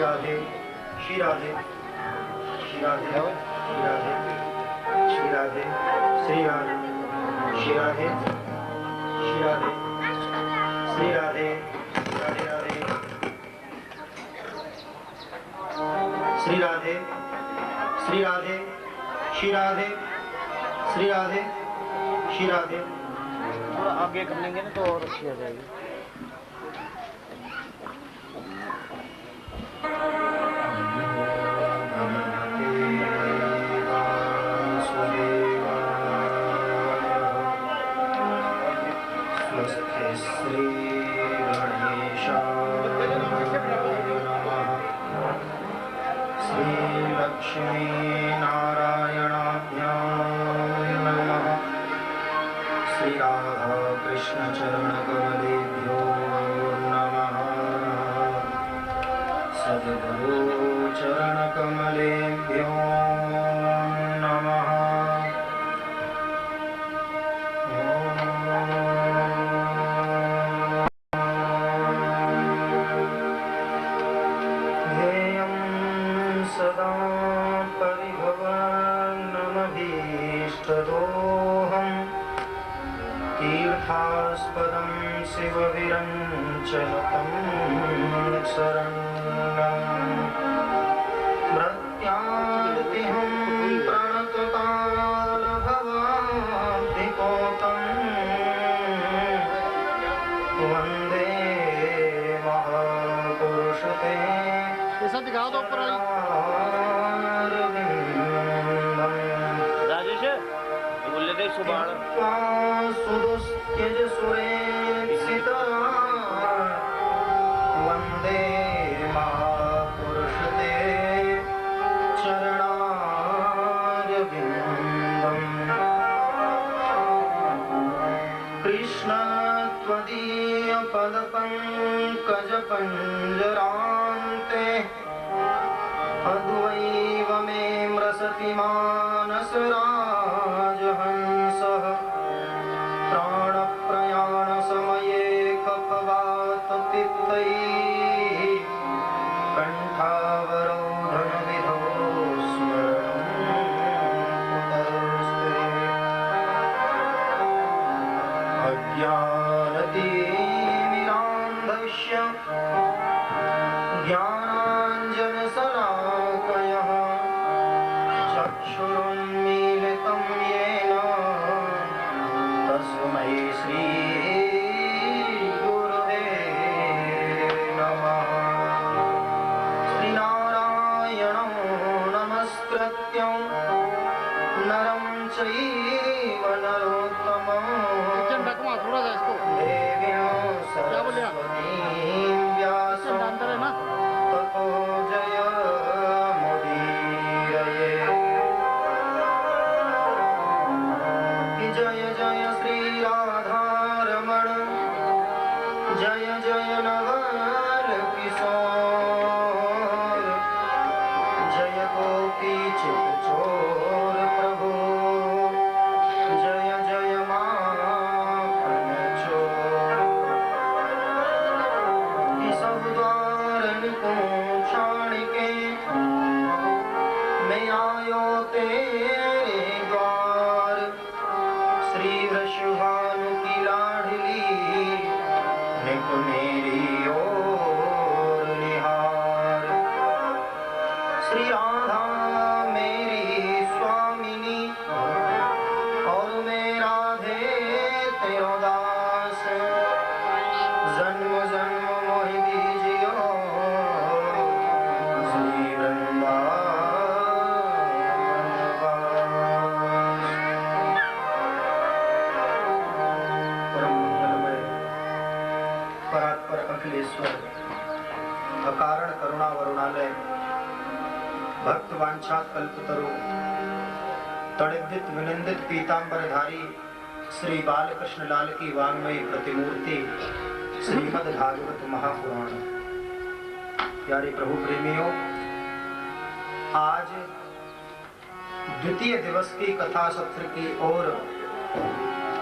राधे श्री राधे श्री राधे श्री राधे श्री राधे श्री राधे श्री राधे श्री राधे राधे राधे श्री राधे श्री राधे श्री राधे श्री राधे श्री राधे। और आगे कर लेंगे ना तो और अच्छी आ जाएगी। श्री गणेशाय नमः। श्री लक्ष्मी नारायणाभ्यां नमः। श्री राधा कृष्ण चरण कमलेभ्यो नमः। सद्गुरु चरण कमलेभ्यो नमः। ध्येयं सदा परिभवनमभीष्टदोहम् तीर्थास्पदं शिवविरञ्चनुतं शरणं प्रत्यार्तिहं प्रणतकालभवाब्धिकोटं वन्दे महापुरुषते राजेश बोल दे सुबाण सुदुस्त्यज सुरेक्षिता वन्दे महापुरुषते चरणारविन्दम्। कृष्ण त्वदीय पदपङ्कजपञ्जरान्ते अद्वैव मे म्रसति मानसराजहंसः। प्राणप्रयाणसमये कफवातपित्तैः कण्ठावरोधनविधौ स्मरणं कुतस्ते। अज्ञानतिमिरान्धस्य ज्ञानाञ्जनशलाकयः चक्षुरुन्मीलितं येन तस्मै श्रीगुरुवे नमः। श्रीनारायणं नमस्कृत्य नरं चैव नरोत्तमं देवीं सरस्वतीं व्यासं ततो जयमुदीरये। जय जय श्री राधारमण जय जय नवल किशोर जय गोपी चितचोर प्रभु जय जय माखन चोर। सब द्वारन को छाड़ के मैं आयो तेरे द्वार। श्री वृषभानु की लाडली निक मेरी ओर निहार। श्री राधा मेरी स्वामिनी और मैं राधे तेरो दास। जन्म जन्म मोहि दीजियो श्री वृंदावन। परम मंगलमय परात्पर अखिलेश्वर अकारण करुणा वरुणालय भक्त वांछात कल्पतरु तड़िद्दित विनिंदित पीतांबरधारी श्री बालकृष्ण लाल की वाङ्मयी प्रतिमूर्ति श्रीमद् भागवत महापुराण। प्यारे प्रभु प्रेमियों, आज द्वितीय दिवस की कथा सत्र की ओर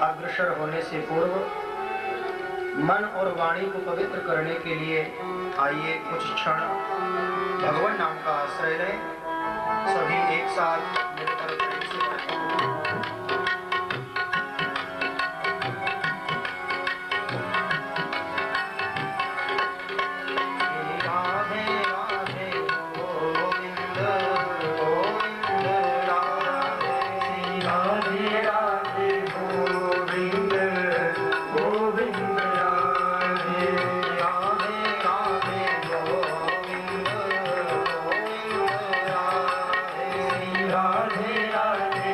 अग्रसर होने से पूर्व मन और वाणी को पवित्र करने के लिए आइए कुछ क्षण भगवान नाम का आश्रय लें। सभी एक साथ मेरे तरफ प्रेम से पढ़ें। राधे राधे गोविंद गोविंद राधे। राधे राधे गोविंद गोविंद राधे। राधे राधे गोविंद गोविंद राधे। राधे राधे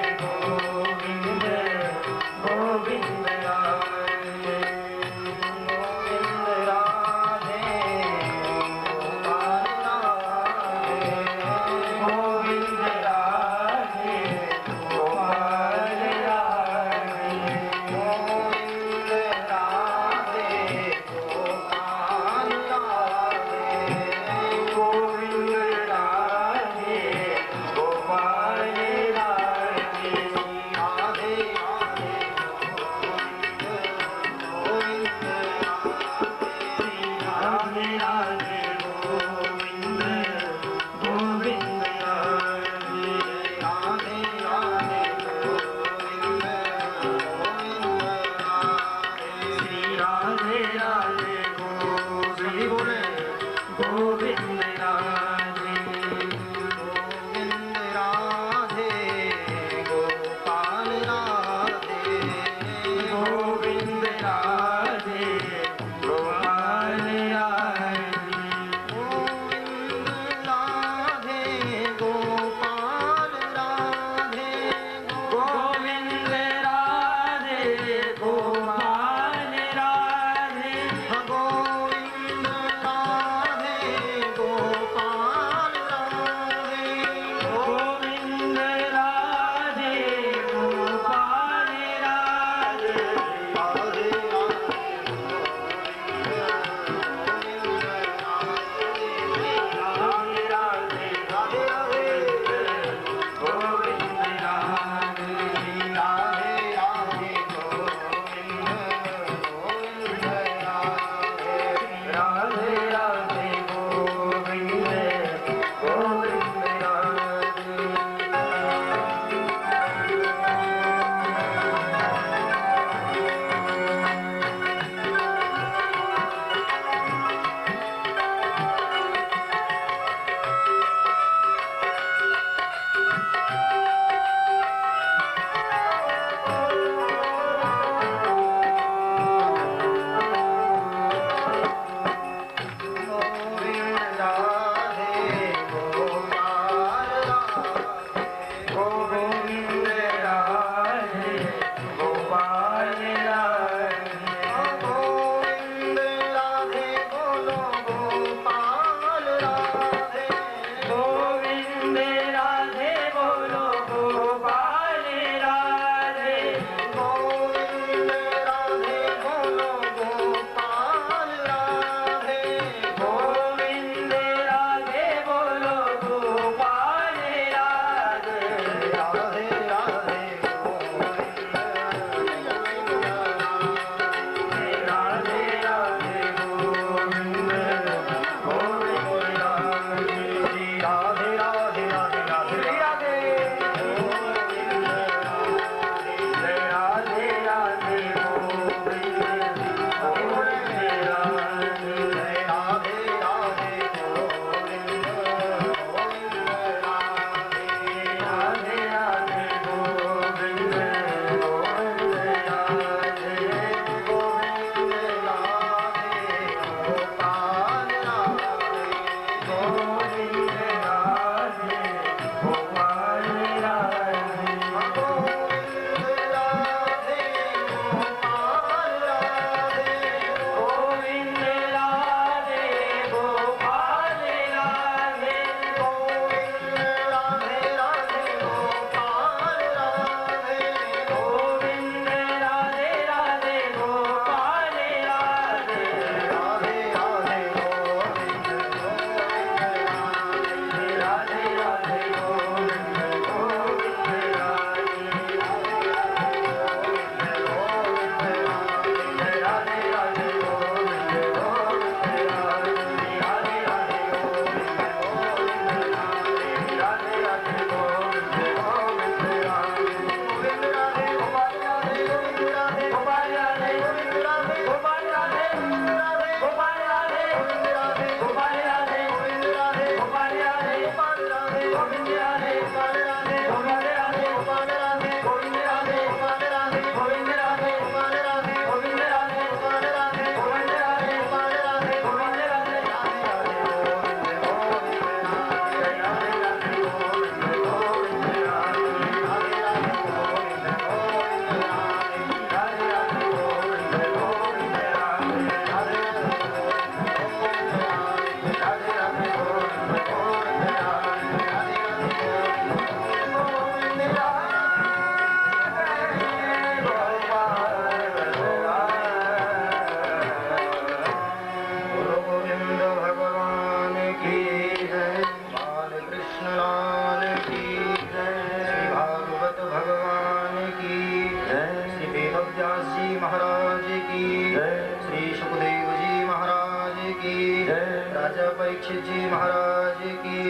दीक्षित जी महाराज की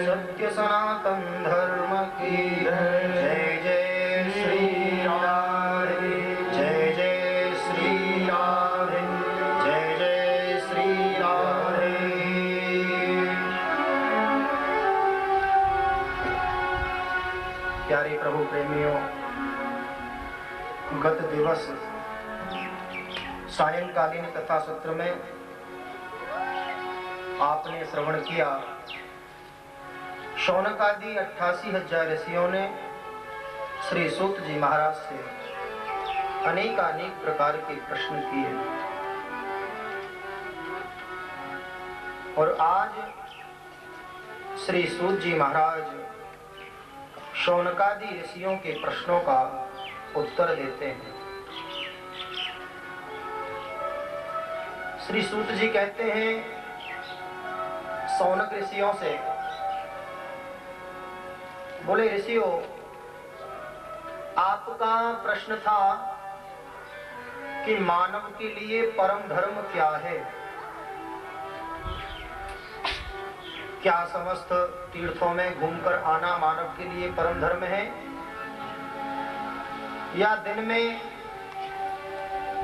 सत्य सनातन धर्म की जय जय श्री राधे, जय जय श्री राधे, जय जय श्री राधे। प्यारे प्रभु प्रेमियों, गत दिवस सायंकालीन कथा सत्र में आपने श्रवण किया, शौनक आदि 88,000 ऋषियों ने श्री सूत जी महाराज से अनेक प्रकार के प्रश्न किए और आज श्री सूत जी महाराज शौनकादि ऋषियों के प्रश्नों का उत्तर देते हैं। श्री सूत जी कहते हैं शौनक ऋषियों से, बोले ऋषियों, आपका प्रश्न था कि मानव के लिए परम धर्म क्या है। क्या समस्त तीर्थों में घूमकर आना मानव के लिए परम धर्म है, या दिन में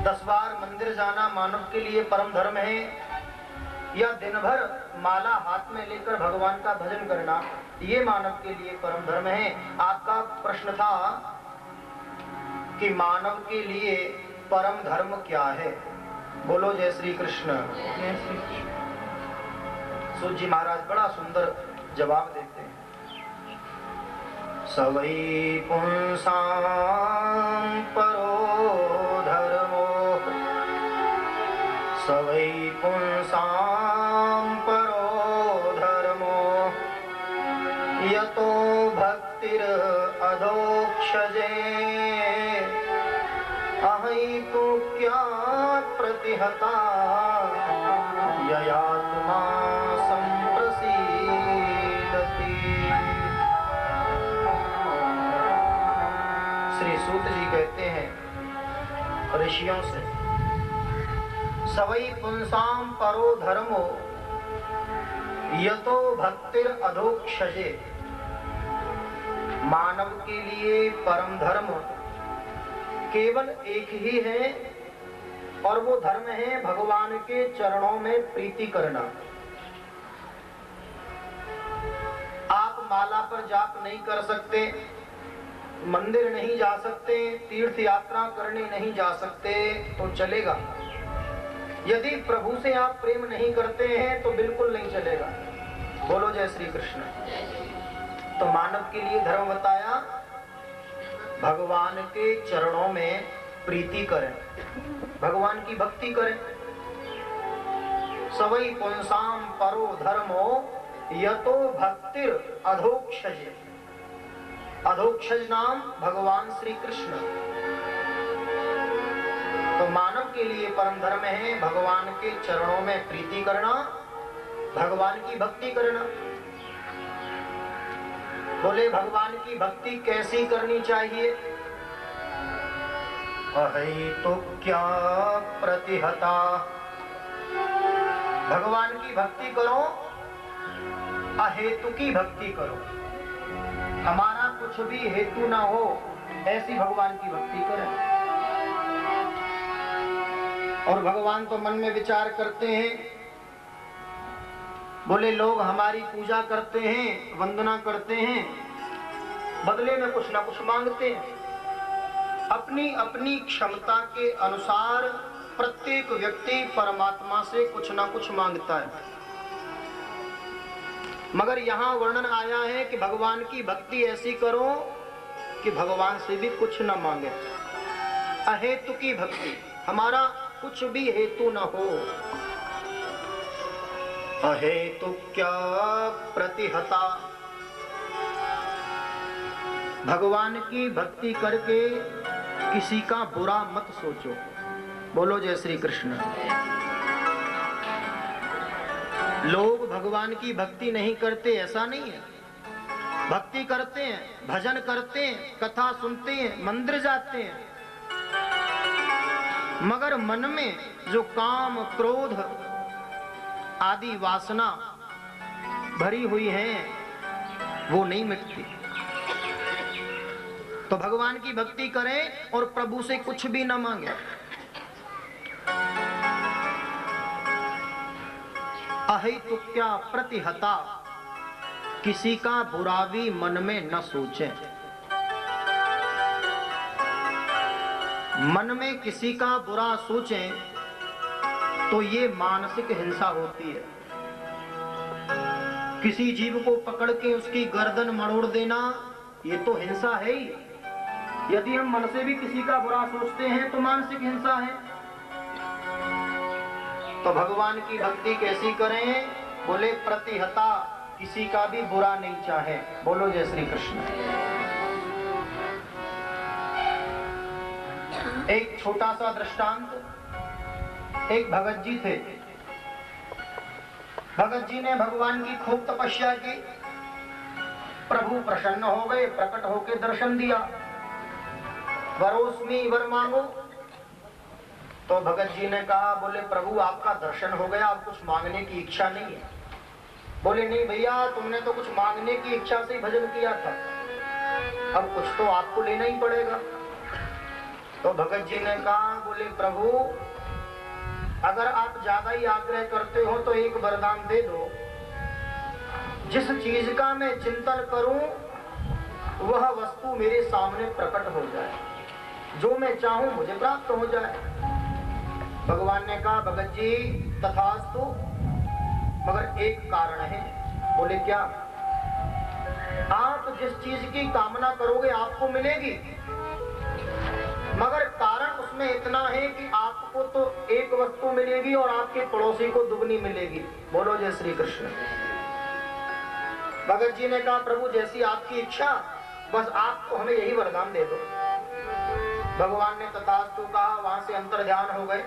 10 बार मंदिर जाना मानव के लिए परम धर्म है, या दिन भर माला हाथ में लेकर भगवान का भजन करना ये मानव के लिए परम धर्म है। आपका प्रश्न था कि मानव के लिए परम धर्म क्या है। बोलो जय श्री कृष्ण। सूत जी महाराज बड़ा सुंदर जवाब देते हैं। सवै पुंसां परो धर्मो, सवै पुंसां परो धर्मो, यतो भक्तिर अधोक्षजे, अहैतुक्या प्रतिहता, ययात्मा संप्रसीदति। श्री सूत जी कहते हैं ऋषियों से, सवै पुंसां परो धर्मो यतो भक्तिर अधोक्षजे, मानव के लिए परम धर्म केवल एक ही है और वो धर्म है भगवान के चरणों में प्रीति करना। आप माला पर जाप नहीं कर सकते, मंदिर नहीं जा सकते, तीर्थ यात्रा करने नहीं जा सकते तो चलेगा। यदि प्रभु से आप प्रेम नहीं करते हैं तो बिल्कुल नहीं चलेगा। बोलो जय श्री कृष्ण। तो मानव के लिए धर्म बताया, भगवान के चरणों में प्रीति करें, भगवान की भक्ति करें। सवै पुंसां परो धर्मो यतो भक्तिर अधोक्षज, अधोक्षज नाम भगवान श्री कृष्ण। तो मानव के लिए परम धर्म है भगवान के चरणों में प्रीति करना, भगवान की भक्ति करना। बोले भगवान की भक्ति कैसी करनी चाहिए। अहैतुक्या प्रतिहता, भगवान की भक्ति करो, अहेतु की भक्ति करो, हमारा कुछ भी हेतु ना हो ऐसी भगवान की भक्ति करें। और भगवान तो मन में विचार करते हैं। बोले लोग हमारी पूजा करते हैं, वंदना करते हैं, बदले में कुछ ना कुछ मांगते हैं। अपनी अपनी क्षमता के अनुसार प्रत्येक व्यक्ति परमात्मा से कुछ ना कुछ मांगता है। मगर यहाँ वर्णन आया है कि भगवान की भक्ति ऐसी करो कि भगवान से भी कुछ न मांगे। अहेतु की भक्ति, हमारा कुछ भी हेतु न हो। अहेतु क्या प्रतिहता, भगवान की भक्ति करके किसी का बुरा मत सोचो। बोलो जय श्री कृष्ण। लोग भगवान की भक्ति नहीं करते ऐसा नहीं है, भक्ति करते हैं, भजन करते हैं, कथा सुनते हैं, मंदिर जाते हैं, मगर मन में जो काम क्रोध आदि वासना भरी हुई हैं वो नहीं मिटती। तो भगवान की भक्ति करें और प्रभु से कुछ भी न मांगे। अहेतुक्या प्रतिहता, किसी का बुरा भी मन में न सोचें। मन में किसी का बुरा सोचें तो ये मानसिक हिंसा होती है। किसी जीव को पकड़ के उसकी गर्दन मरोड़ देना ये तो हिंसा है ही। यदि हम मन से भी किसी का बुरा सोचते हैं तो मानसिक हिंसा है। तो भगवान की भक्ति कैसी करें? बोले प्रतिहता, किसी का भी बुरा नहीं चाहे। बोलो जय श्री कृष्ण। एक छोटा सा दृष्टांत। एक भगत जी थे। भगत जी ने भगवान की खूब तपस्या की। प्रभु प्रसन्न हो गए, प्रकट होकर दर्शन दिया। वरोस्मी, वर मांगो। तो भगत जी ने कहा, बोले प्रभु आपका दर्शन हो गया, अब कुछ मांगने की इच्छा नहीं है। बोले नहीं भैया, तुमने तो कुछ मांगने की इच्छा से ही भजन किया था, अब कुछ तो आपको लेना ही पड़ेगा। तो भगत जी ने कहा, बोले प्रभु अगर आप ज्यादा ही आग्रह करते हो तो एक वरदान दे दो, जिस चीज का मैं चिंतन करूं वह वस्तु मेरे सामने प्रकट हो जाए, जो मैं चाहूं मुझे प्राप्त हो जाए। भगवान ने कहा, भगत जी तथास्तु, मगर एक कारण है। बोले क्या? आप जिस चीज की कामना करोगे आपको मिलेगी, मगर कारण उसमें इतना है कि आपको तो एक वस्तु मिलेगी और आपके पड़ोसी को दुगनी मिलेगी। बोलो जय श्री कृष्ण। भगत जी ने कहा, प्रभु जैसी आपकी इच्छा, बस आप तो हमें यही वरदान दे दो। भगवान ने तथास्तु कहा। वहां से अंतर ध्यान हो गए।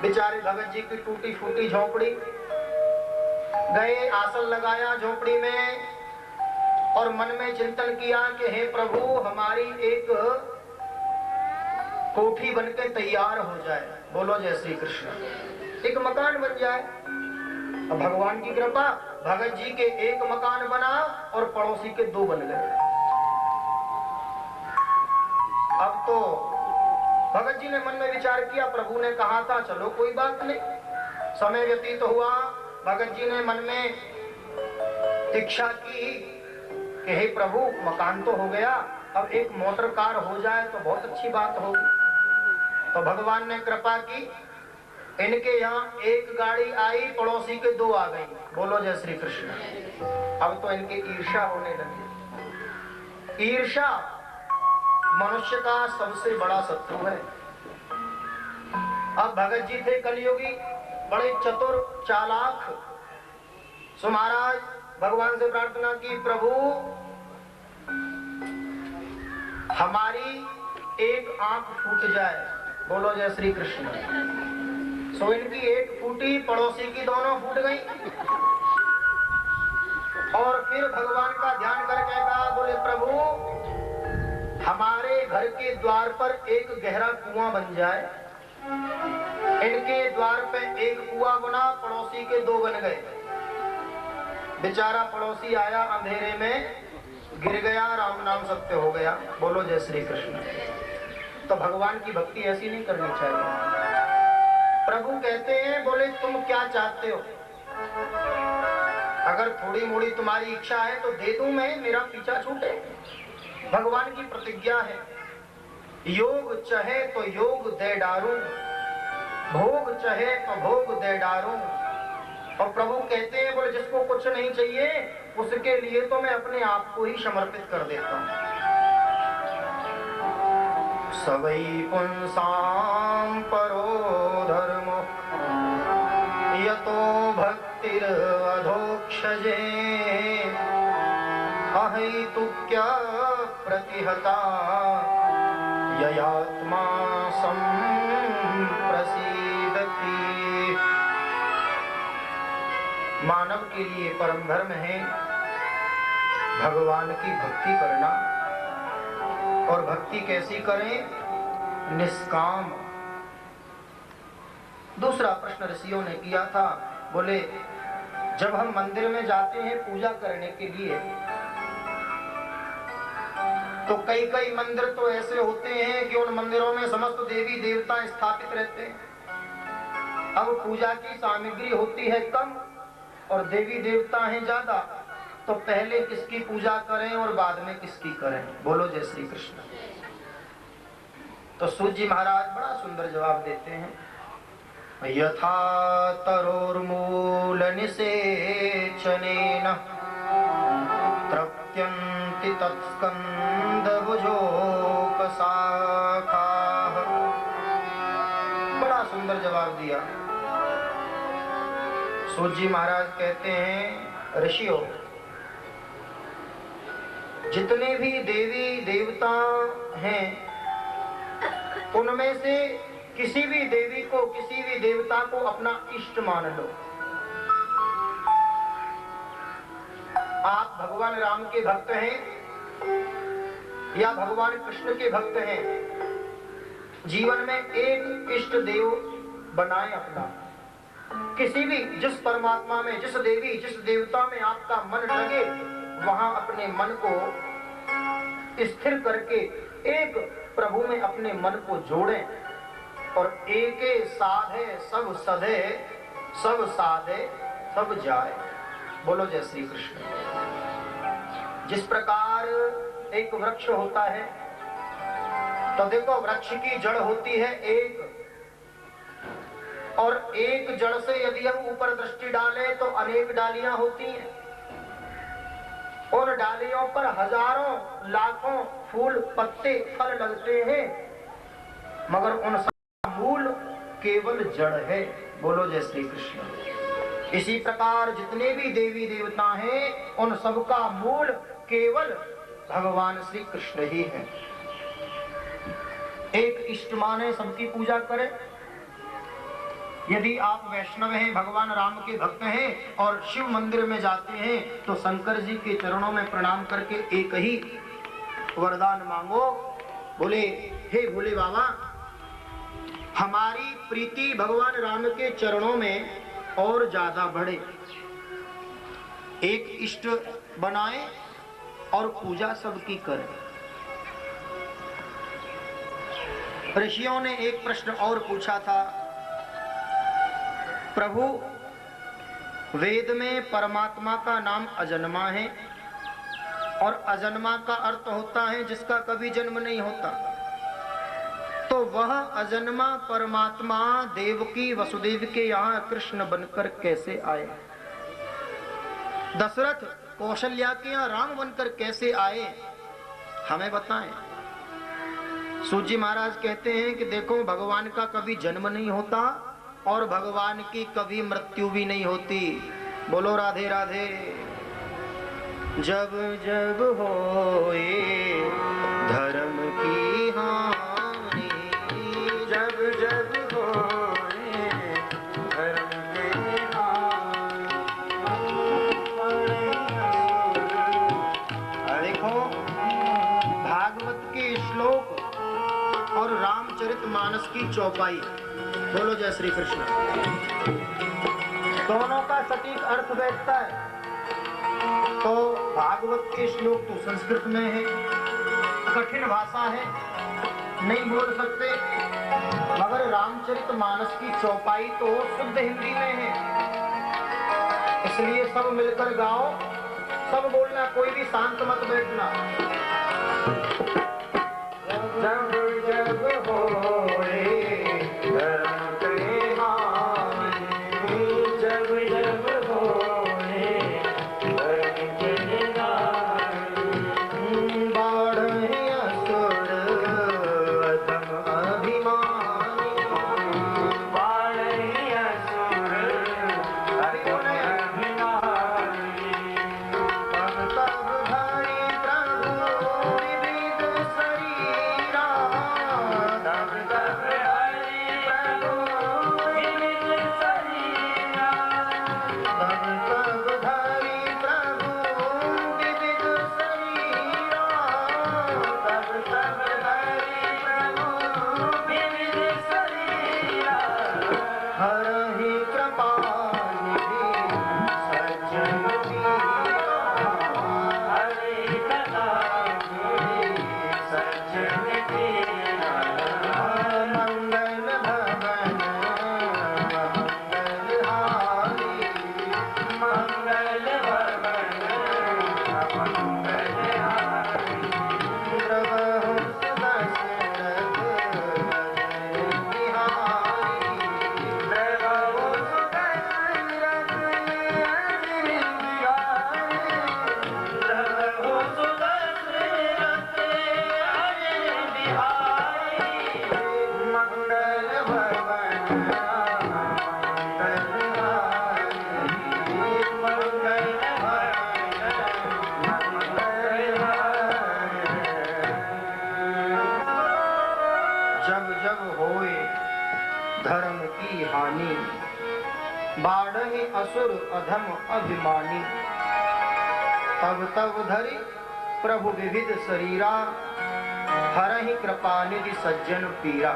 बेचारे भगत जी की टूटी फूटी झोपड़ी, गए आसन लगाया झोपड़ी में और मन में चिंतन किया कि हे प्रभु हमारी एक कोठी बनके तैयार हो जाए। बोलो जय श्री कृष्ण। एक मकान बन जाए। अब भगवान की कृपा, भगत जी के एक मकान बना और पड़ोसी के दो बन गए। अब तो भगत जी ने मन में विचार किया, प्रभु ने कहा था चलो कोई बात नहीं। समय व्यतीत हुआ। भगत जी ने मन में इच्छा की कि हे प्रभु मकान तो हो गया, अब एक मोटर कार हो जाए तो बहुत अच्छी बात होगी। तो भगवान ने कृपा की, इनके यहाँ एक गाड़ी आई, पड़ोसी के दो आ गई। बोलो जय श्री कृष्ण। अब तो इनकी ईर्ष्या होने लगी। ईर्ष्या मनुष्य का सबसे बड़ा शत्रु है। अब भगत जी थे कलियुगी, बड़े चतुर चालाक। सो महाराज भगवान से प्रार्थना की, प्रभु हमारी एक आंख फूट जाए। बोलो जय श्री कृष्ण। सो इनकी एक फूटी, पड़ोसी की दोनों फूट गई। और फिर भगवान का ध्यान करके कहा, बोले प्रभु हमारे घर के द्वार पर एक गहरा कुआं बन जाए। इनके द्वार पे एक कुआं बना, पड़ोसी के दो बन गए। बेचारा पड़ोसी आया, अंधेरे में गिर गया, राम नाम सत्य हो गया। बोलो जय श्री कृष्ण। तो भगवान की भक्ति ऐसी नहीं करनी चाहिए। प्रभु कहते हैं, बोले तुम क्या चाहते हो? अगर थोड़ी मोड़ी तुम्हारी इच्छा है तो दे दूं मैं, मेरा पीछा छूटे। भगवान की प्रतिज्ञा है, योग चाहे तो योग दे डारूं, भोग चाहे तो भोग दे डारूं। और प्रभु कहते हैं, बोले जिसको कुछ नहीं चाहिए उसके लिए तो मैं अपने आप को ही समर्पित कर देता हूँ। सवै पुंसां परो धर्मो यतो भक्तिर् अधोक्षजे अहेतुक्या प्रतिहता ययात्मा संप्रसीदति। मानव के लिए परम धर्म है भगवान की भक्ति करना। और भक्ति कैसी करें? निष्काम। दूसरा प्रश्न ऋषियों ने किया था, बोले जब हम मंदिर में जाते हैं पूजा करने के लिए, तो कई कई मंदिर तो ऐसे होते हैं कि उन मंदिरों में समस्त देवी देवता स्थापित रहते हैं। अब पूजा की सामग्री होती है कम और देवी देवता हैं ज्यादा, तो पहले किसकी पूजा करें और बाद में किसकी करें? बोलो जय श्री कृष्ण। तो सूत जी महाराज बड़ा सुंदर जवाब देते हैं, यथा तरोर्मूल निषेचनेन तृप्यन्ति तत्स्कंद भुजोक शाखाः। बड़ा सुंदर जवाब दिया। सूत जी महाराज कहते हैं, ऋषियों, जितने भी देवी देवता हैं उनमें से किसी भी देवी को, किसी भी देवता को अपना इष्ट मान लो। आप भगवान राम के भक्त हैं या भगवान कृष्ण के भक्त हैं, जीवन में एक इष्ट देव बनाएं अपना। किसी भी, जिस परमात्मा में, जिस देवी, जिस देवता में आपका मन लगे, वहां अपने मन को स्थिर करके एक प्रभु में अपने मन को जोड़ें और एके साधे सब सधे, सब साधे सब जाए। बोलो जय श्री कृष्ण। जिस प्रकार एक वृक्ष होता है, तो देखो वृक्ष की जड़ होती है एक, और एक जड़ से यदि हम ऊपर दृष्टि डालें तो अनेक डालियां होती हैं। उन डालियों पर हजारों लाखों फूल पत्ते फल लगते हैं, मगर उन सब मूल केवल जड़ है। बोलो जय श्री कृष्ण। इसी प्रकार जितने भी देवी देवता हैं उन सबका मूल केवल भगवान श्री कृष्ण ही है। एक इष्ट माने, सबकी पूजा करें। यदि आप वैष्णव हैं, भगवान राम के भक्त हैं और शिव मंदिर में जाते हैं, तो शंकर जी के चरणों में प्रणाम करके एक ही वरदान मांगो, बोले हे भोले बाबा, हमारी प्रीति भगवान राम के चरणों में और ज्यादा बढ़े। एक इष्ट बनाए और पूजा सबकी करें। ऋषियों ने एक प्रश्न और पूछा था, प्रभु, वेद में परमात्मा का नाम अजन्मा है और अजन्मा का अर्थ होता है जिसका कभी जन्म नहीं होता। तो वह अजन्मा परमात्मा देवकी वसुदेव के यहाँ कृष्ण बनकर कैसे आए? दशरथ कौशल्या के यहाँ राम बनकर कैसे आए? हमें बताएं। सूत जी महाराज कहते हैं कि देखो, भगवान का कभी जन्म नहीं होता और भगवान की कभी मृत्यु भी नहीं होती। बोलो राधे राधे। जब जब होए धर्म की हानि, जब जब होए धर्म की हानि। देखो, भागवत के श्लोक और रामचरितमानस की चौपाई, बोलो जय श्री कृष्ण, दोनों का सटीक अर्थ बैठता है। तो भागवत के श्लोक तो संस्कृत में है, कठिन भाषा है, नहीं बोल सकते, मगर रामचरितमानस की चौपाई तो शुद्ध हिंदी में है। इसलिए सब मिलकर गाओ, सब बोलना, कोई भी शांत मत बैठना। जब जब होए धर्म की हानि, जब जब होए धर्म की हानि, बाढ़े असुर अधम अभिमानी, बाढ़े असुर अधम अभिमानी। तब तब धरि प्रभु विविध शरीरा, तब तब असुर अधम अभिमानी। तब तब धरि प्रभु विविध शरीरा, हरहि कृपा निधि सज्जन पीरा।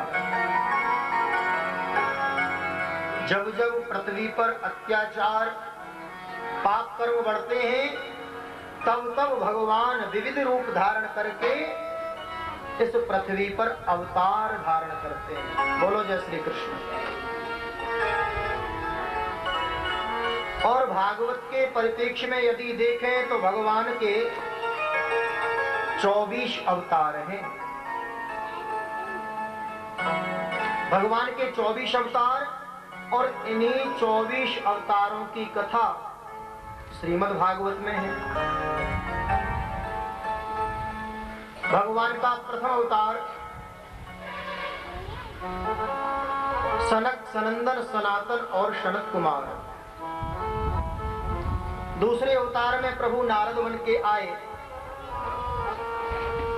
जब जब पृथ्वी पर अत्याचार पाप कर्म बढ़ते हैं, तब तब भगवान विविध रूप धारण करके इस पृथ्वी पर अवतार धारण करते हैं। बोलो जय श्री कृष्ण। और भागवत के परिप्रेक्ष्य में यदि देखें तो भगवान के 24 अवतार हैं। भगवान के 24 अवतार, और इन्हीं 24 अवतारों की कथा श्रीमद् भागवत में है। भगवान का प्रथम अवतार सनक, सनंदन, सनातन और सनत कुमार। दूसरे अवतार में प्रभु नारद बन के आए।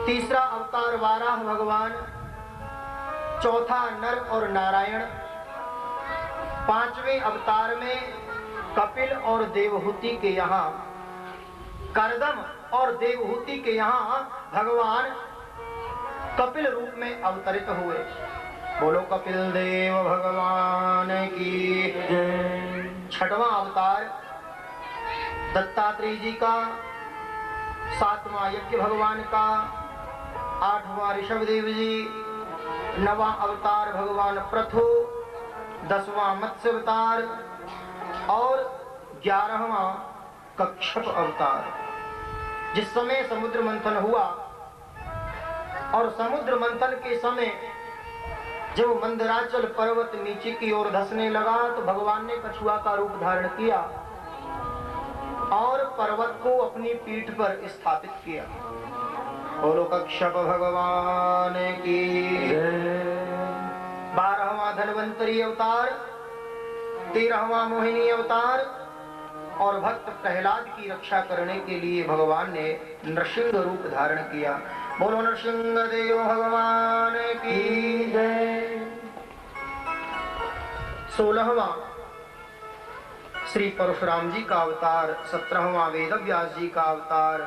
तीसरा अवतार वाराह भगवान। चौथा नर और नारायण। पांचवें अवतार में कपिल और देवहूति के यहाँ, करदम और देवहूति के यहाँ भगवान कपिल रूप में अवतरित हुए। बोलो कपिल देव भगवान की जय। छठवां अवतार दत्तात्रेय जी का, सातवां यज्ञ भगवान का, आठवां ऋषभ देव जी, नवां अवतार भगवान पृथु, 10वां मत्स्य अवतार और 11वां कच्छप अवतार। जिस समय समुद्र मंथन हुआ, और समुद्र मंथन के समय जब मंदराचल पर्वत नीचे की ओर धंसने लगा, तो भगवान ने कछुआ का रूप धारण किया और पर्वत को अपनी पीठ पर स्थापित किया। बोलो कच्छप भगवान की जय। 12वां धन्वंतरी अवतार, 13वां मोहिनी अवतार, और भक्त प्रहलाद की रक्षा करने के लिए भगवान ने नृसिंह रूप धारण किया। बोलो नृसिंह देव भगवान की जय। 16वां श्री परशुराम जी का अवतार, 17वां वेद व्यास जी का अवतार,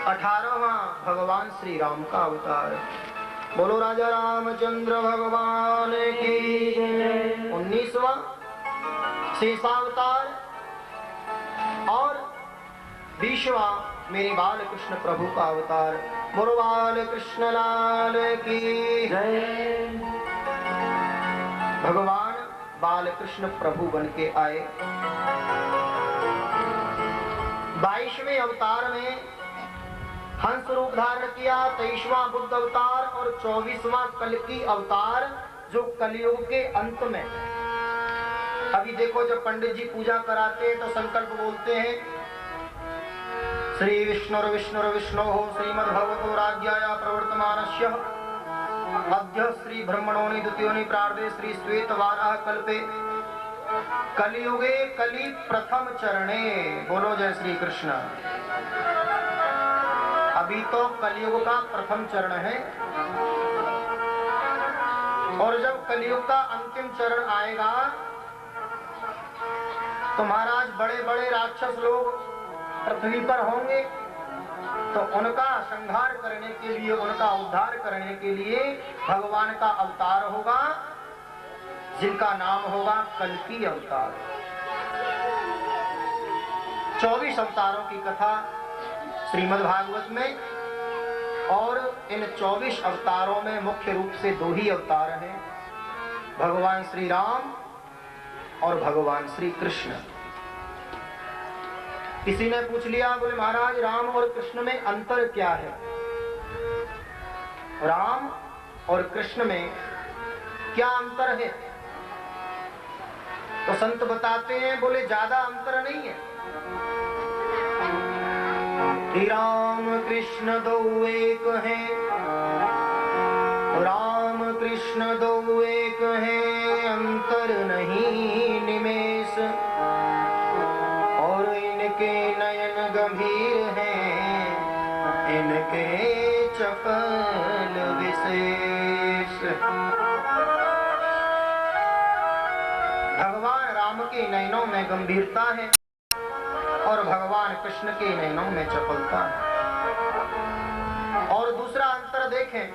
18वां भगवान श्री राम का अवतार। बोलो राजा रामचंद्र भगवान की जय। 19वां शेषावतार, और 20वां मेरे बाल कृष्ण प्रभु का अवतार। बोलो बाल कृष्ण लाल की जय। भगवान बाल कृष्ण प्रभु बन के आए। 22वें अवतार में हंस रूप धारण किया। 23वां बुद्ध अवतार और 24वां कल्कि अवतार, जो कलयुग के अंत में। अभी देखो, जब पंडित जी पूजा कराते हैं तो संकल्प बोलते हैं, श्री विष्णुर विष्णुर विष्णो श्रीमद्भगवतो राज्ञाया प्रवर्तमानस्य अद्य श्री ब्रह्मणोनि द्वितीयोनि प्रार्धे श्री श्वेत वाराह कल्पे कलियुगे कलि प्रथम चरणे। बोलो जय श्री कृष्ण। अभी तो कलियुग का प्रथम चरण है, और जब कलियुग का अंतिम चरण आएगा तो महाराज बड़े बड़े राक्षस लोग पृथ्वी पर होंगे, तो उनका संहार करने के लिए, उनका उद्धार करने के लिए भगवान का अवतार होगा, जिनका नाम होगा कल्कि अवतार। 24 अवतारों की कथा श्रीमद् भागवत में, और इन 24 अवतारों में मुख्य रूप से 2 ही अवतार हैं, भगवान श्री राम और भगवान श्री कृष्ण। किसी ने पूछ लिया, बोले महाराज राम और कृष्ण में अंतर क्या है? राम और कृष्ण में क्या अंतर है? तो संत बताते हैं, बोले ज्यादा अंतर नहीं है। राम कृष्ण दो एक हैं, राम कृष्ण दो एक हैं, अंतर नहीं निमेष, और इनके नयन गंभीर हैं, इनके चपल विशेष। भगवान राम के नयनों में गंभीरता है और भगवान कृष्ण के नयनों में चपलता है। और दूसरा अंतर देखें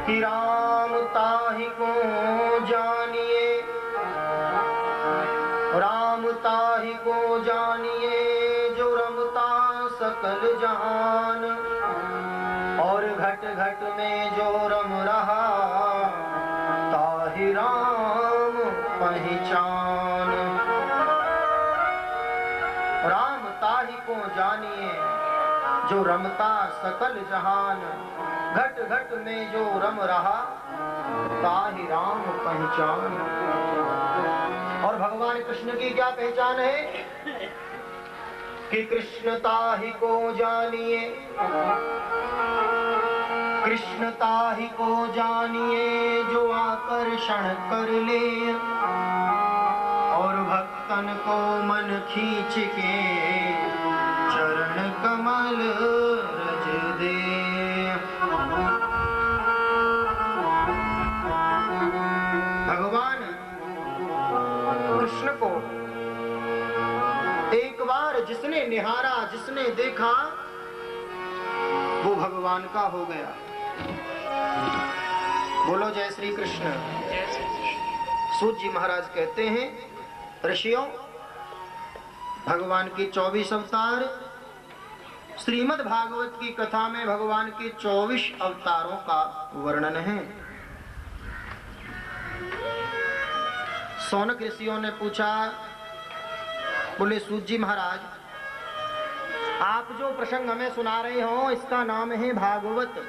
कि राम ताहि को जानिए, राम ताहि को जानिए जो रमता सकल जहान, और घट घट में जो रम रहा ताहि राम पहचान। राम ताहि को जानिए जो रमता सकल जहान, घट घट में जो रम रहा ताहि राम पहचान। और भगवान कृष्ण की क्या पहचान है कि कृष्ण ताहि को जानिए, कृष्ण ताहि को जानिए जो आकर्षण कर ले, और भक्तन को मन खींच के चरण कमल रज दे। भगवान कृष्ण को एक बार जिसने निहारा, जिसने देखा, वो भगवान का हो गया। बोलो जय श्री कृष्ण। सूत जी महाराज कहते हैं, ऋषियों, भगवान के 24 अवतार, श्रीमद् भागवत की कथा में भगवान के 24 अवतारों का वर्णन है। सौनक ऋषियों ने पूछा, बोले सूत जी महाराज, आप जो प्रसंग हमें सुना रहे हो इसका नाम है भागवत,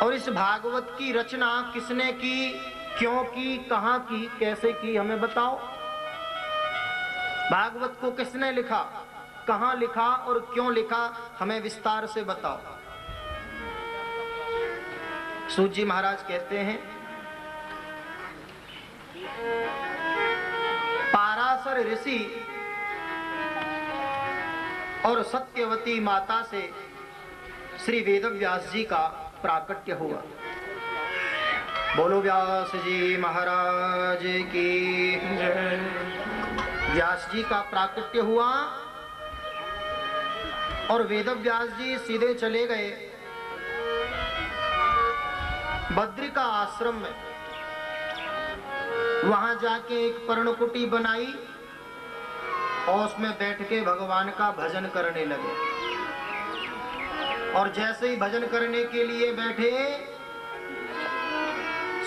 और इस भागवत की रचना किसने की, क्यों की, कहाँ की, कैसे की, हमें बताओ। भागवत को किसने लिखा, कहाँ लिखा और क्यों लिखा, हमें विस्तार से बताओ। सूत जी महाराज कहते हैं, पाराशर ऋषि और सत्यवती माता से श्री वेदव्यास जी का प्राकट्य हुआ। बोलो व्यास जी महाराज की जय। व्यास जी का प्राकट्य हुआ और वेदव्यास जी सीधे चले गए बद्रिका आश्रम में। वहां जाके एक पर्णकुटी बनाई और उसमें बैठ के भगवान का भजन करने लगे। और जैसे ही भजन करने के लिए बैठे,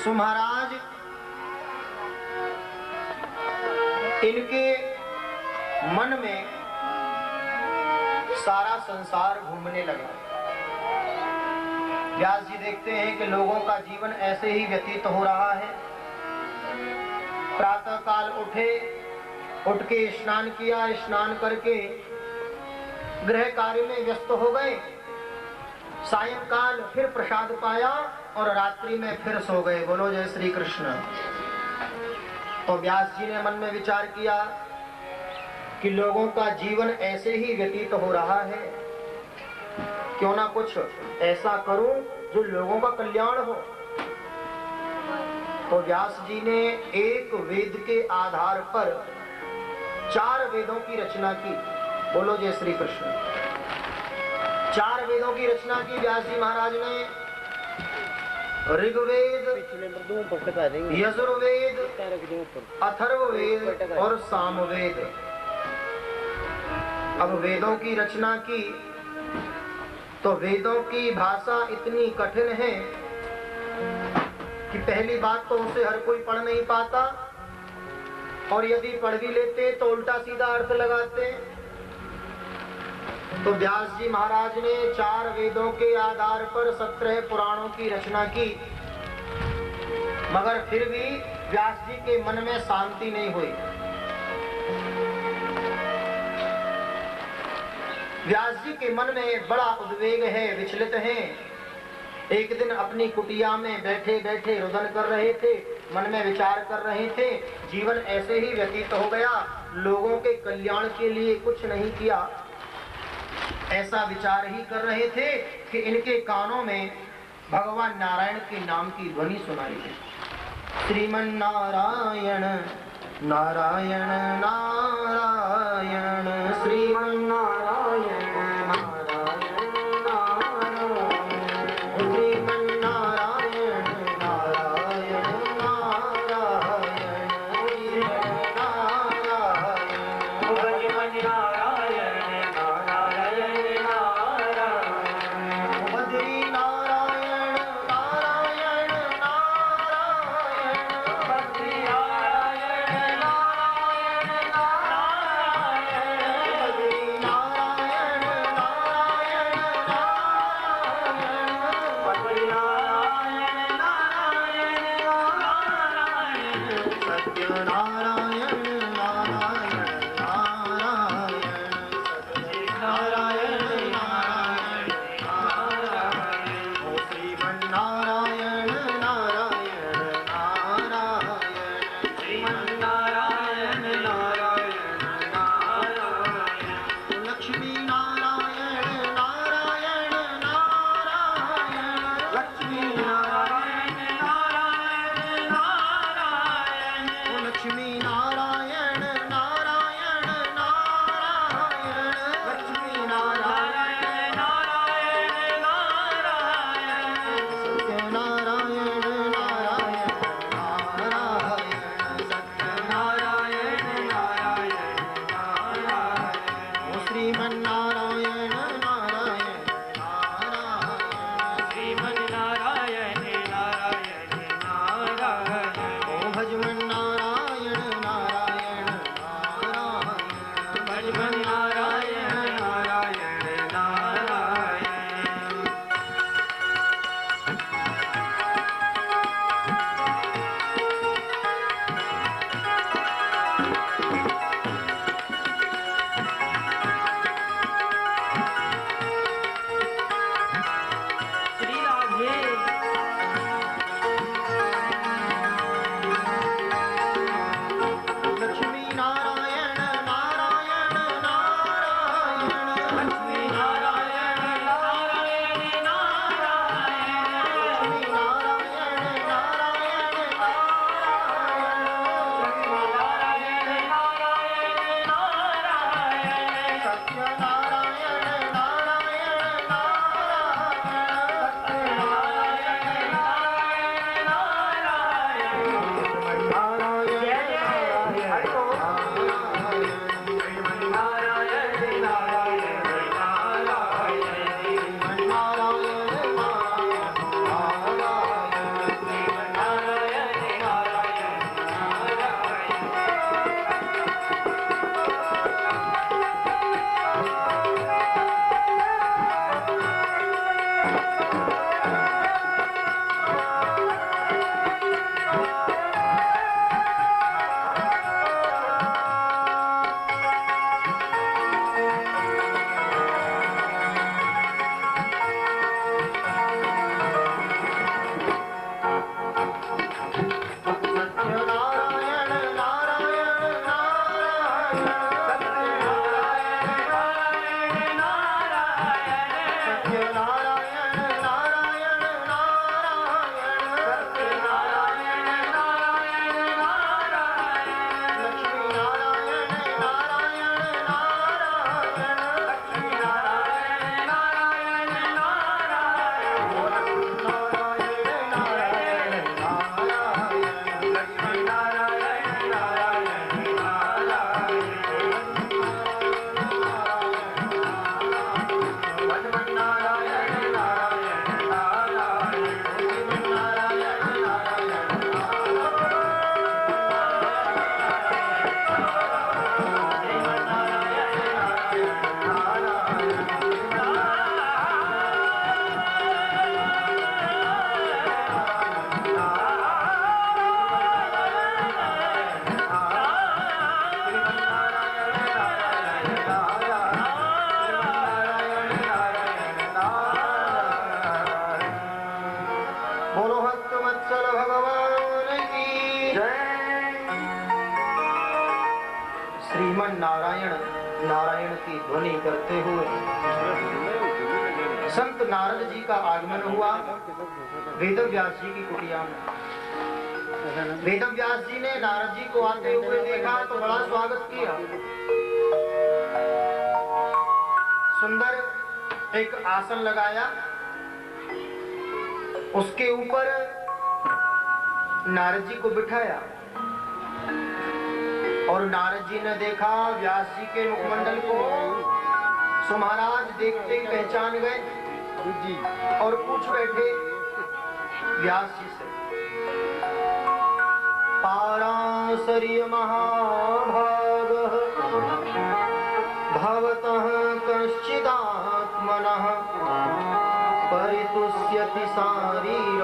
सो महाराज इनके मन में सारा संसार घूमने लगा। व्यास जी देखते हैं कि लोगों का जीवन ऐसे ही व्यतीत हो रहा है। प्रातः काल उठे, उठ के स्नान किया, स्नान करके गृह कार्य में व्यस्त हो गए, सायंकाल फिर प्रसाद पाया और रात्रि में फिर सो गए। बोलो जय श्री कृष्ण। तो व्यास जी ने मन में विचार किया कि लोगों का जीवन ऐसे ही व्यतीत हो रहा है, क्यों ना कुछ ऐसा करूं जो लोगों का कल्याण हो। तो व्यास जी ने एक वेद के आधार पर 4 वेदों की रचना की। बोलो जय श्री कृष्ण। 4 वेदों की रचना की व्यास जी महाराज ने। ऋग्वेद, यजुर्वेद, अथर्ववेद और सामवेद। अब वेदों की रचना की तो वेदों की भाषा इतनी कठिन है कि पहली बात तो उसे हर कोई पढ़ नहीं पाता, और यदि पढ़ भी लेते तो उल्टा सीधा अर्थ लगाते। तो व्यास जी महाराज ने 4 वेदों के आधार पर 17 पुराणों की रचना की, मगर फिर भी व्यास जी के मन में शांति नहीं हुई। व्यास जी के मन में बड़ा उद्वेग है, विचलित हैं। एक दिन अपनी कुटिया में बैठे बैठे रुदन कर रहे थे, मन में विचार कर रहे थे, जीवन ऐसे ही व्यतीत हो गया, लोगों के कल्याण के लिए कुछ नहीं किया। ऐसा विचार ही कर रहे थे कि इनके कानों में भगवान नारायण के नाम की ध्वनि सुनाई दी। श्रीमन नारायण नारायण नारायण, श्रीमन नारायण नारायण नारायण, श्रीमन नारायण नारायण नारायण, श्रीमन नारायण नारायण नारायण, बद्री नारायण नारायण नारायण, बद्री नारायण नारायण नारायण, बद्री नारायण नारायण नारायण, बद्री नारायण नारायण नारायण, सत्य नारायण नारायण नारायण, सत्य नारायण नारायण नारायण, ओ श्रीमन नारायण नारायण नारायण, श्रीमन नारायण नारायण नारायण, लक्ष्मी नारायण नारायण नारायण, लक्ष्मी नारायण नारायण नारायण, लक्ष्मी नारायण नारायण नारायण, लक्ष्मी नारायण नारायण नारायण, सत्य नारायण नारायण नारायण, सत्य नारायण नारायण नारायण, ओ श्रीमन नारायण नारायण नारायण, श्रीमन नारायण नारायण नारायण, ओ भजमन नारायण नारायण नारायण, भजमन नारायण नारायण नारायण। श्री राधे लक्ष्मी नारायण नारायण नारायण, लक्ष्मी नारायण नारायण नारायण, लक्ष्मी नारायण नारायण नारायण, लक्ष्मी नारायण नारायण नारायण, सत्य नारायण नारायण नारायण, सत्य नारायण नारायण श्रीमन नारायण नारायण की ध्वनि करते हुए संत नारद जी का आगमन हुआ वेद व्यास जी की कुटिया में। वेद व्यास जी ने नारद जी को आते हुए देखा तो बड़ा स्वागत किया। सुंदर एक आसन लगाया, उसके ऊपर नारद जी को बिठाया और नारद जी ने देखा व्यास जी के मुखमंडल को। सो महाराज देखते ही पहचान गए और पूछ बैठे व्यास जी से, पाराशर्य महाभाग भवतः कश्चिदात्मनः परितुष्यति शारीर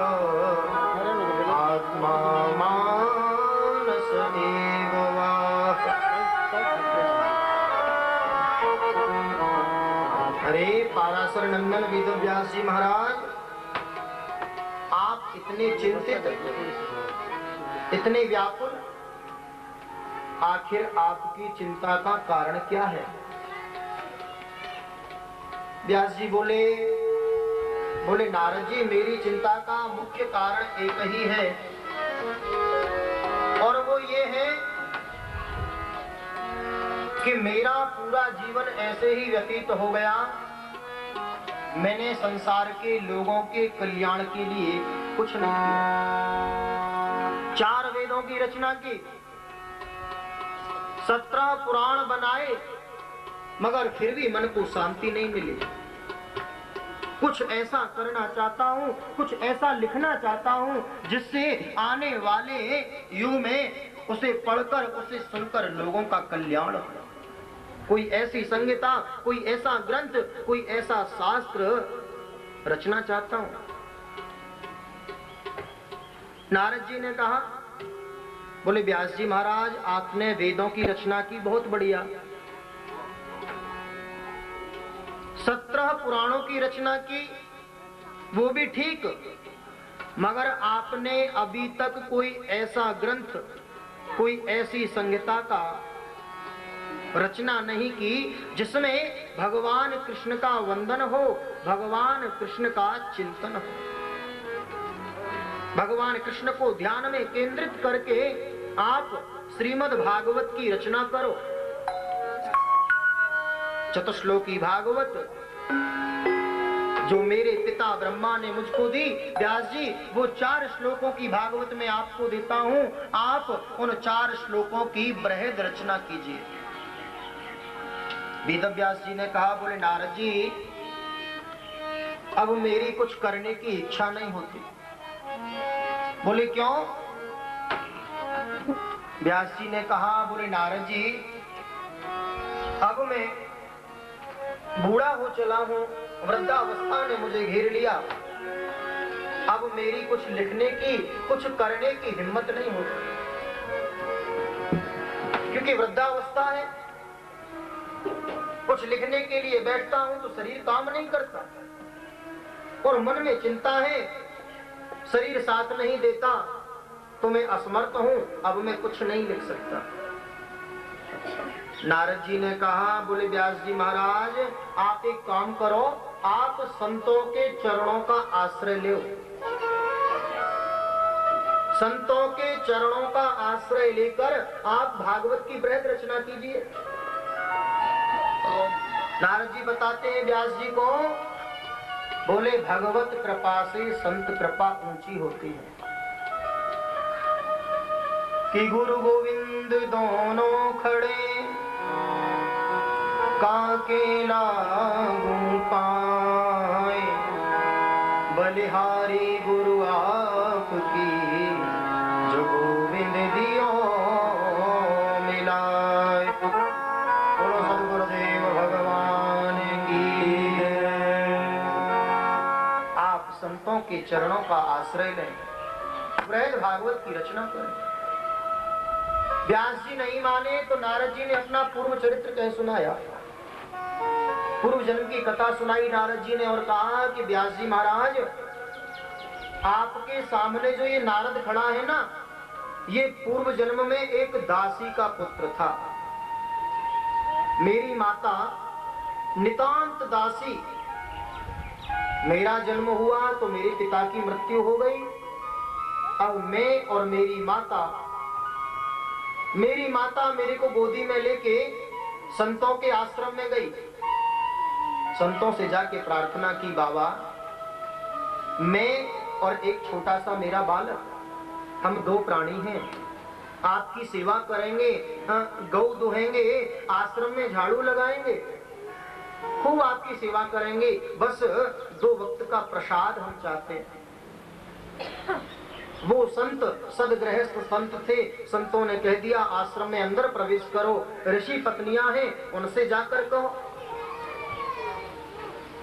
आत्मा मानस एव वा। अरे पाराशर नंदन वेद व्यास जी महाराज, आप इतने चिंतित, इतने व्याकुल, आखिर आपकी चिंता का कारण क्या है? व्यास जी बोले नारद जी, मेरी चिंता का मुख्य कारण एक ही है और वो ये है कि मेरा पूरा जीवन ऐसे ही व्यतीत हो गया। मैंने संसार के लोगों के कल्याण के लिए कुछ नहीं किया। 4 वेदों की रचना की, 17 पुराण बनाए, मगर फिर भी मन को शांति नहीं मिली। कुछ ऐसा करना चाहता हूँ, कुछ ऐसा लिखना चाहता हूँ जिससे आने वाले युग में उसे पढ़कर, उसे सुनकर लोगों का कल्याण हो। कोई ऐसी संहिता, कोई ऐसा ग्रंथ, कोई ऐसा शास्त्र रचना चाहता हूँ। नारद जी ने कहा, बोले व्यास जी महाराज, आपने वेदों की रचना की, बहुत बढ़िया। 17 पुराणों की रचना की, वो भी ठीक, मगर आपने अभी तक कोई ऐसा ग्रंथ, कोई ऐसी संहिता का रचना नहीं की जिसमें भगवान कृष्ण का वंदन हो, भगवान कृष्ण का चिंतन हो। भगवान कृष्ण को ध्यान में केंद्रित करके आप श्रीमद् भागवत की रचना करो। चतुश्लोकी भागवत जो मेरे पिता ब्रह्मा ने मुझको दी, व्यास जी वो 4 श्लोकों की भागवत में आपको देता हूं, आप उन 4 श्लोकों की बृहद रचना कीजिए। वेद व्यास जी ने कहा, बोले नारद जी, अब मेरी कुछ करने की इच्छा नहीं होती। बोले क्यों? व्यास जी ने कहा, बोले नारद जी, अब मैं बूढ़ा हो चला हूं, वृद्धावस्था ने मुझे घेर लिया। अब मेरी कुछ लिखने की, कुछ करने की हिम्मत नहीं होती, क्योंकि वृद्धावस्था है। कुछ लिखने के लिए बैठता हूं तो शरीर काम नहीं करता और मन में चिंता है, शरीर साथ नहीं देता तो मैं असमर्थ हूं, अब मैं कुछ नहीं लिख सकता। नारद जी ने कहा, बोले व्यास जी महाराज, आप एक काम करो, आप संतों के चरणों का आश्रय लो। संतों के चरणों का आश्रय लेकर आप भागवत की बृहद रचना कीजिए। नारद जी बताते हैं व्यास जी को, बोले भगवत कृपा से संत कृपा ऊंची होती है कि गुरु गोविंद दोनों खड़े काके लागू पाए, बलिहारी गुरु आपकी जो गोविंद दियो मिलाए। बोलो सद्गुरुदेव भगवान की। आप संतों के चरणों का आश्रय लें, बृहद भागवत की रचना करें। व्यास जी नहीं माने तो नारद जी ने अपना पूर्व चरित्र कह सुनाया, पूर्व जन्म की कथा सुनाई नारद जी ने और कहा कि व्यास जी महाराज, आपके सामने जो ये नारद खड़ा है ना, ये पूर्व जन्म में एक दासी का पुत्र था। मेरी माता नितांत दासी, मेरा जन्म हुआ तो मेरे पिता की मृत्यु हो गई। अब मैं और मेरी माता मेरे को गोदी में लेके संतों के आश्रम में गई। संतों से जाके प्रार्थना की, बाबा मैं और एक छोटा सा मेरा बालक, हम दो प्राणी हैं, आपकी सेवा करेंगे, गौ दुहेंगे, आश्रम में झाड़ू लगाएंगे, खूब आपकी सेवा करेंगे, बस 2 वक्त का प्रसाद हम चाहते हैं। वो संत सदगृहस्थ संत थे। संतों ने कह दिया आश्रम में अंदर प्रवेश करो, ऋषि पत्नियां हैं, उनसे जाकर कहो।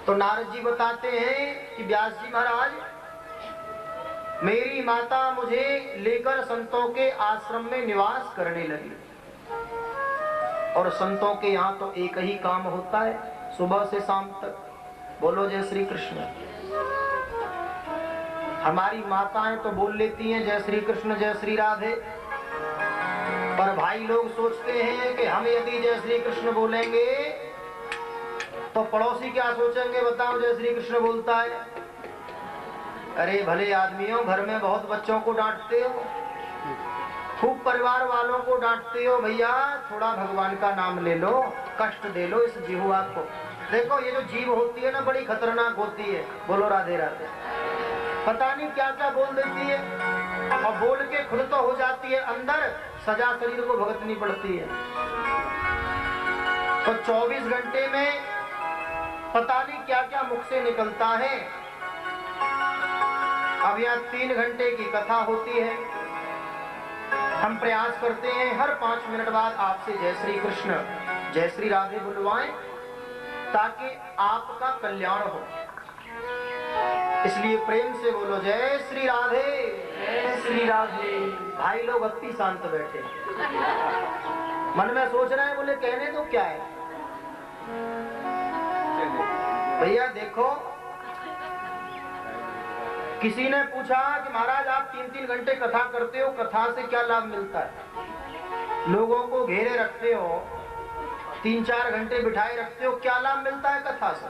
तो नारद जी बताते हैं कि व्यास जी महाराज, मेरी माता मुझे लेकर संतों के आश्रम में निवास करने लगी। और संतों के यहाँ तो एक ही काम होता है, सुबह से शाम तक बोलो जय श्री कृष्ण। हमारी माताएं तो बोल लेती हैं जय श्री कृष्ण जय श्री राधे, पर भाई लोग सोचते हैं कि हम यदि जय श्री कृष्ण बोलेंगे तो पड़ोसी क्या सोचेंगे, बताओ जय श्री कृष्ण बोलता है। अरे भले आदमियों, घर में बहुत बच्चों को डांटते हो, खूब परिवार वालों को डांटते हो, भैया थोड़ा भगवान का नाम ले लो, कष्ट दे लो इस जिह्वा को। देखो ये जो जीभ होती है ना, बड़ी खतरनाक होती है। बोलो राधे राधे। पता नहीं क्या क्या बोल देती है, और बोल के खुद तो हो जाती है, अंदर सजा शरीर को भुगतनी पड़ती है। तो 24 घंटे में पता नहीं क्या क्या मुख से निकलता है। अब यहाँ 3 घंटे की कथा होती है। हम प्रयास करते हैं हर 5 मिनट बाद आपसे जय श्री कृष्ण जय श्री राधे बुलवाएं, ताकि आपका कल्याण हो। इसलिए प्रेम से बोलो जय श्री राधे जय श्री राधे। भाई लोग अति शांत बैठे, मन में सोच रहे हैं, बोले कहने तो क्या है। भैया देखो, किसी ने पूछा कि महाराज आप 3-3 घंटे कथा करते हो, कथा से क्या लाभ मिलता है? लोगों को घेरे रखते हो, 3-4 घंटे बिठाए रखते हो, क्या लाभ मिलता है कथा से?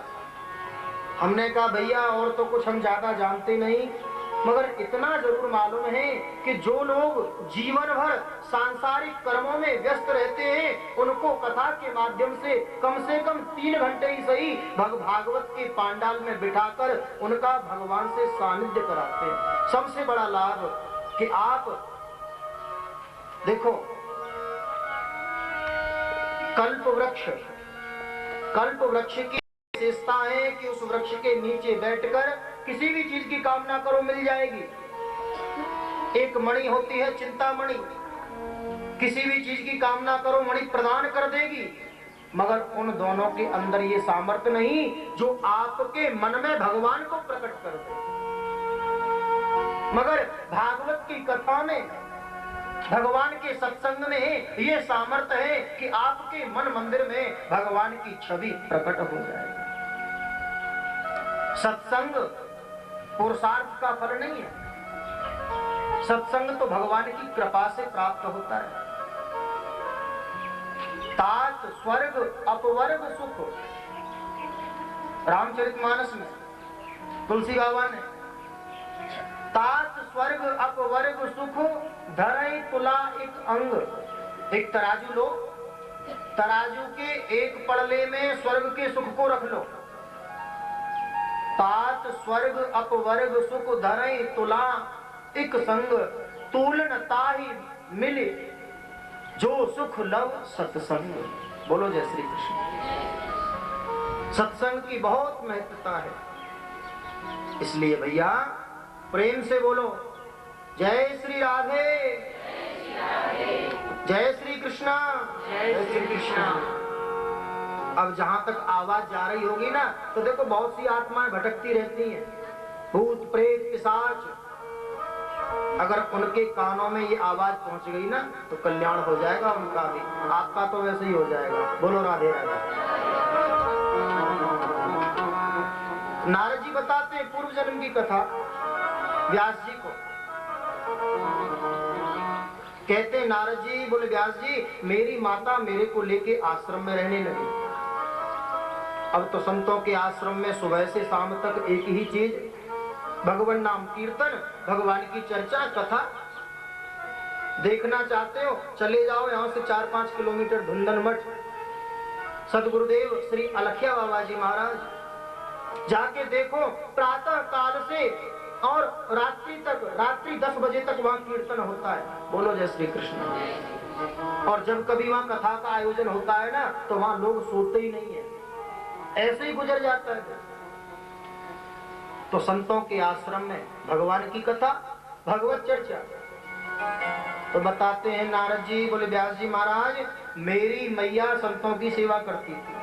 हमने कहा भैया और तो कुछ हम ज्यादा जानते नहीं, मगर इतना जरूर मालूम है कि जो लोग जीवन भर सांसारिक कर्मों में व्यस्त रहते हैं, उनको कथा के माध्यम से कम 3 घंटे ही सही भागवत के पांडाल में बिठाकर उनका भगवान से सानिध्य कराते हैं। सबसे बड़ा लाभ कि आप देखो, कल्प वृक्ष की विशेषता है कि उस वृक्ष के नीचे बैठकर किसी भी चीज की कामना करो मिल जाएगी। एक मणि होती है चिंतामणि, किसी भी चीज की कामना करो मणि प्रदान कर देगी, मगर उन दोनों के अंदर ये सामर्थ्य नहीं जो आपके मन में भगवान को प्रकट कर दे। मगर भागवत की कथा में, भगवान के सत्संग में ये सामर्थ्य है कि आपके मन मंदिर में भगवान की छवि प्रकट हो जाएगी। सत्संग पुरुषार्थ का फल नहीं है, सत्संग तो भगवान की कृपा से प्राप्त होता है। तात स्वर्ग अपवर्ग सुख, रामचरितमानस में तुलसी बाबा ने तात स्वर्ग अपवर्ग सुख धरई तुला एक अंग। एक तराजू लो, तराजू के एक पड़ले में स्वर्ग के सुख को रख लो। तात स्वर्ग अपवर्ग सुख धरई तुला एक संग, तूलन ताहि मिले जो सुख लव सत्संग। बोलो जय श्री कृष्ण। सत्संग की बहुत महत्वता है, इसलिए भैया प्रेम से बोलो जय श्री राधे जय श्री कृष्णा जय श्री कृष्णा। अब जहां तक आवाज जा रही होगी ना, तो देखो बहुत सी आत्माएं भटकती रहती हैं, भूत प्रेत पिशाच। अगर उनके कानों में ये आवाज पहुंच गई ना, तो कल्याण हो जाएगा उनका भी, आपका तो वैसे ही हो जाएगा। बोलो राधे राधे। नारद जी बताते हैं पूर्व जन्म की कथा व्यास जी को। कहते नारद जी, बोले व्यास जी मेरी माता मेरे को लेके आश्रम में रहने लगी। अब तो संतों के आश्रम में सुबह से शाम तक एक ही चीज, भगवान नाम कीर्तन, भगवान की चर्चा, कथा। देखना चाहते हो चले जाओ यहाँ से 4-5 किलोमीटर धुंधन मठ, सदगुरुदेव श्री अलखिया बाबा जी महाराज, जाके देखो। प्रातः काल से और रात्रि 10 बजे तक वहाँ कीर्तन होता है। बोलो जय श्री कृष्ण। और जब कभी वहाँ कथा का आयोजन होता है ना, तो वहाँ लोग सोते ही नहीं है, ऐसे ही गुजर जाता है। तो संतों के आश्रम में भगवान की कथा, भगवत चर्चा। तो बताते हैं नारद जी, बोले व्यास जी महाराज, मेरी मैया संतों की सेवा करती थी।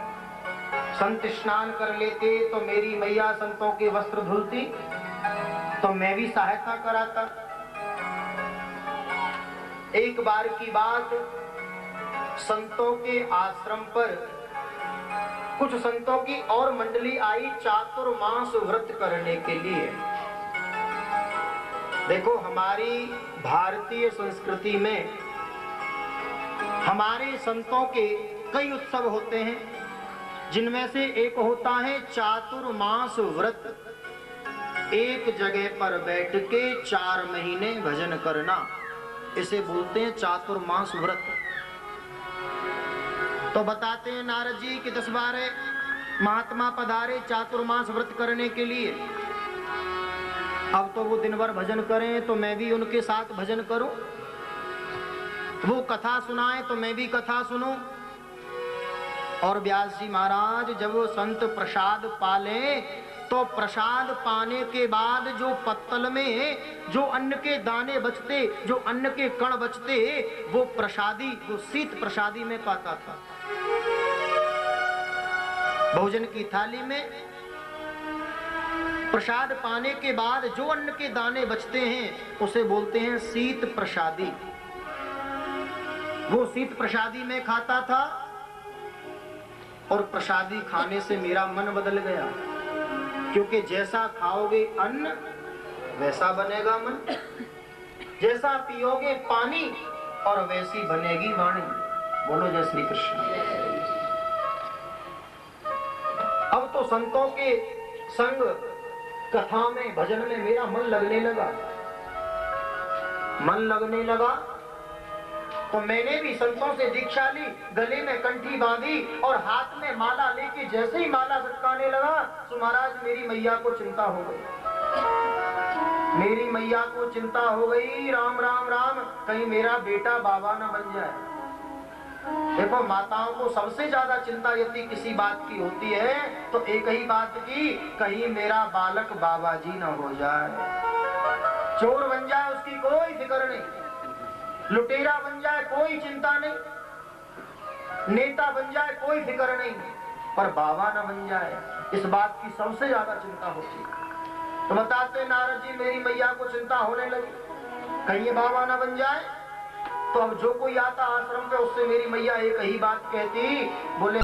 संत स्नान कर लेते तो मेरी मैया संतों के वस्त्र धुलती, तो मैं भी सहायता कराता। एक बार की बात, संतों के आश्रम पर कुछ संतों की और मंडली आई चातुर्मास व्रत करने के लिए। देखो, हमारी भारतीय संस्कृति में हमारे संतों के कई उत्सव होते हैं, जिनमें से एक होता है चातुर्मास व्रत। एक जगह पर बैठ के 4 महीने भजन करना, इसे बोलते हैं चातुर्मास व्रत। तो बताते हैं नारद जी कि 10-12 महात्मा पधारे चातुर्मास व्रत करने के लिए। अब तो वो दिन भर भजन करें तो मैं भी उनके साथ भजन करूं, वो कथा सुनाए तो मैं भी कथा सुनूं। और व्यास जी महाराज जब वो संत प्रसाद पाले, तो प्रसाद पाने के बाद जो पत्तल में जो अन्न के दाने बचते, जो अन्न के कण बचते, वो प्रसादी, वो शीत प्रसादी में पाता था। भोजन की थाली में प्रसाद पाने के बाद जो अन्न के दाने बचते हैं, उसे बोलते हैं शीत प्रसादी। वो शीत प्रसादी में खाता था, और प्रसादी खाने से मेरा मन बदल गया, क्योंकि जैसा खाओगे अन्न वैसा बनेगा मन, जैसा पियोगे पानी और वैसी बनेगी वाणी। बोलो जय श्री कृष्ण। अब तो संतों के संग, कथा में, भजन में मेरा मन लगने लगा। तो मैंने भी संतों से दीक्षा ली, गले में कंठी बांधी और हाथ में माला लेके जैसे ही माला लटकाने लगा, तो महाराज मेरी मैया को चिंता हो गई। राम राम राम, कहीं मेरा बेटा बाबा न बन जाए। देखो, माताओं को सबसे ज्यादा चिंता यदि किसी बात की होती है तो एक ही बात की, कहीं मेरा बालक बाबा जी न हो जाए। चोर बन जाए उसकी कोई फिक्र नहीं, लुटेरा बन जाए कोई चिंता नहीं, नेता बन जाए कोई फिक्र नहीं, पर बाबा न बन जाए, इस बात की सबसे ज्यादा चिंता होती है। तो बताते नारद जी, मेरी मैया को चिंता होने लगी, कहीं ये बाबा न बन जाए। तो अब जो कोई आता आश्रम पे, उससे मेरी मैया एक ही बात कहती, बोले